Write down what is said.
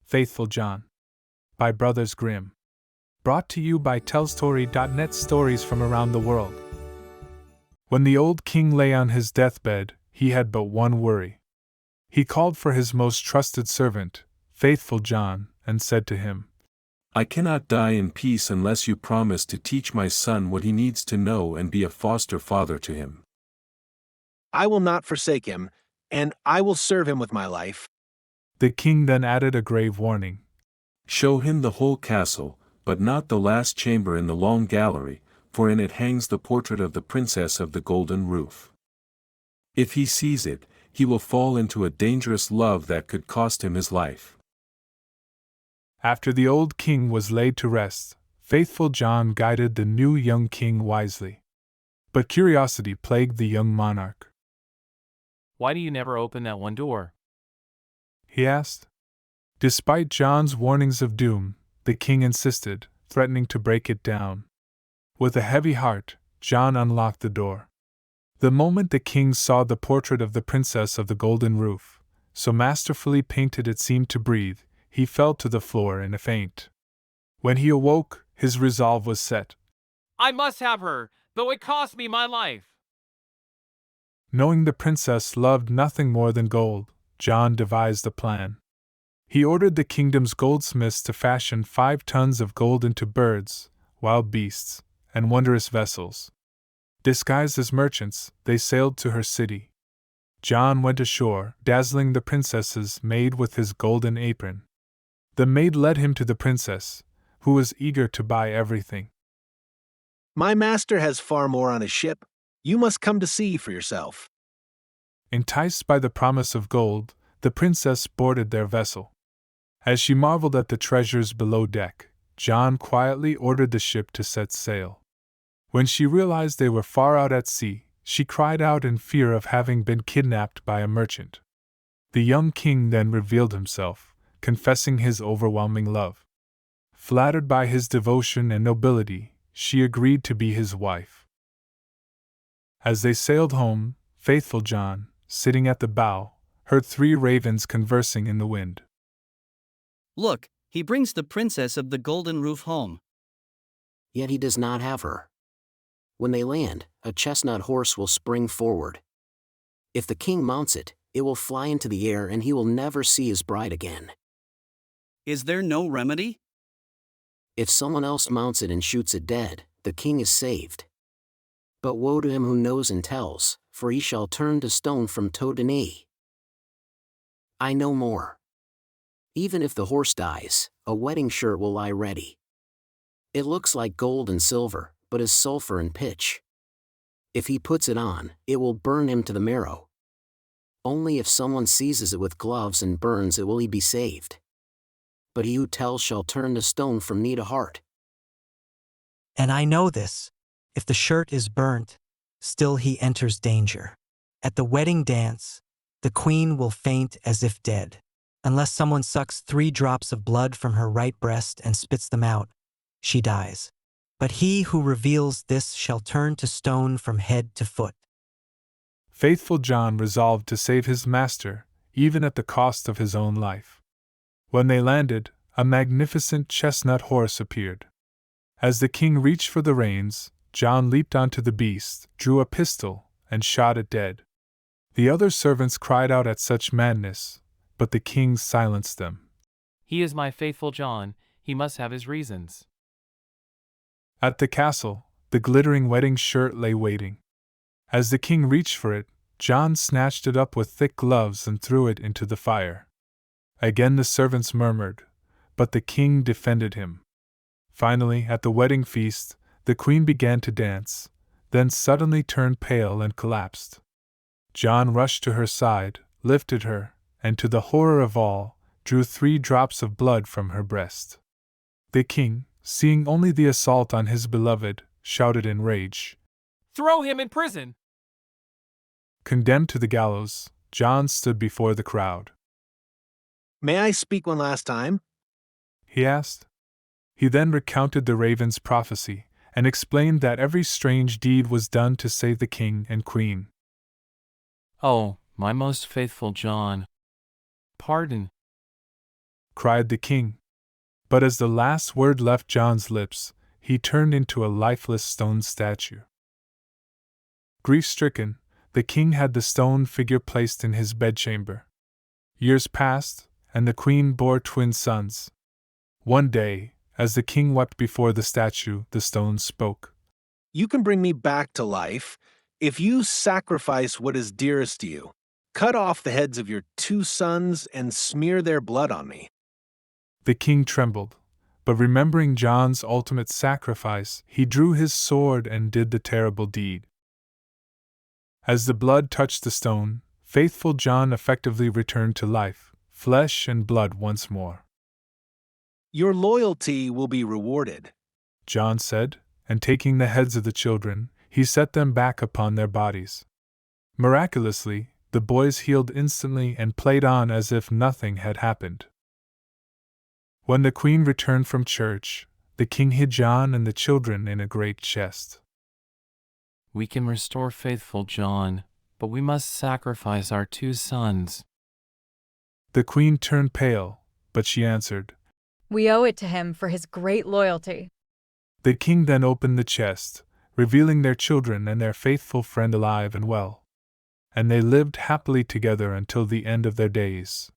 Faithful John. By Brothers Grimm. Brought to you by TellStory.net, stories from around the world. When the old king lay on his deathbed, he had but one worry. He called for his most trusted servant, Faithful John, and said to him, "I cannot die in peace unless you promise to teach my son what he needs to know and be a foster father to him." "I will not forsake him, and I will serve him with my life." The king then added a grave warning. "Show him the whole castle, but not the last chamber in the long gallery, for in it hangs the portrait of the princess of the golden roof. If he sees it, he will fall into a dangerous love that could cost him his life." After the old king was laid to rest, Faithful John guided the new young king wisely. But curiosity plagued the young monarch. "Why do you never open that one door?" he asked. Despite John's warnings of doom, the king insisted, threatening to break it down. With a heavy heart, John unlocked the door. The moment the king saw the portrait of the princess of the golden roof, so masterfully painted it seemed to breathe, he fell to the floor in a faint. When he awoke, his resolve was set. "I must have her, though it cost me my life." Knowing the princess loved nothing more than gold, John devised a plan. He ordered the kingdom's goldsmiths to fashion 5 tons of gold into birds, wild beasts, and wondrous vessels. Disguised as merchants, they sailed to her city. John went ashore, dazzling the princess's maid with his golden apron. The maid led him to the princess, who was eager to buy everything. "My master has far more on his ship. You must come to see for yourself." Enticed by the promise of gold, the princess boarded their vessel. As she marveled at the treasures below deck, John quietly ordered the ship to set sail. When she realized they were far out at sea, she cried out in fear of having been kidnapped by a merchant. The young king then revealed himself, confessing his overwhelming love. Flattered by his devotion and nobility, she agreed to be his wife. As they sailed home, Faithful John, sitting at the bow, heard 3 ravens conversing in the wind. "Look, he brings the princess of the golden roof home." Yet he does not have her. When they land, a chestnut horse will spring forward. If the king mounts it, it will fly into the air and he will never see his bride again. "Is there no remedy?" If someone else mounts it and shoots it dead, the king is saved. But woe to him who knows and tells, for he shall turn to stone from toe to knee. I know more. Even if the horse dies, a wedding shirt will lie ready. It looks like gold and silver, but is sulfur and pitch. If he puts it on, it will burn him to the marrow. Only if someone seizes it with gloves and burns it will he be saved. But he who tells shall turn to stone from knee to heart. And I know this. If the shirt is burnt, still he enters danger. At the wedding dance, the queen will faint as if dead. Unless someone sucks 3 drops of blood from her right breast and spits them out, she dies. But he who reveals this shall turn to stone from head to foot." Faithful John resolved to save his master, even at the cost of his own life. When they landed, a magnificent chestnut horse appeared. As the king reached for the reins, John leaped onto the beast, drew a pistol, and shot it dead. The other servants cried out at such madness, but the king silenced them. "He is my faithful John, he must have his reasons." At the castle, the glittering wedding shirt lay waiting. As the king reached for it, John snatched it up with thick gloves and threw it into the fire. Again the servants murmured, but the king defended him. Finally, at the wedding feast, the queen began to dance, then suddenly turned pale and collapsed. John rushed to her side, lifted her, and to the horror of all, drew 3 drops of blood from her breast. The king, seeing only the assault on his beloved, shouted in rage, "Throw him in prison!" Condemned to the gallows, John stood before the crowd. "May I speak one last time?" he asked. He then recounted the raven's prophecy, and explained that every strange deed was done to save the king and queen. "Oh, my most faithful John, pardon," cried the king. But as the last word left John's lips, he turned into a lifeless stone statue. Grief-stricken, the king had the stone figure placed in his bedchamber. Years passed, and the queen bore twin sons. One day, as the king wept before the statue, the stone spoke. You can bring me back to life if you sacrifice what is dearest to you. Cut off the heads of your 2 sons and smear their blood on me. The king trembled, but remembering John's ultimate sacrifice, he drew his sword and did the terrible deed. As the blood touched the stone, faithful John effectively returned to life, flesh and blood once more. Your loyalty will be rewarded, John said, and taking the heads of the children, he set them back upon their bodies. Miraculously, the boys healed instantly and played on as if nothing had happened. When the queen returned from church, the king hid John and the children in a great chest. We can restore faithful John, but we must sacrifice our 2 sons. The queen turned pale, but she answered, We owe it to him for his great loyalty. The king then opened the chest, revealing their children and their faithful friend alive and well. And they lived happily together until the end of their days.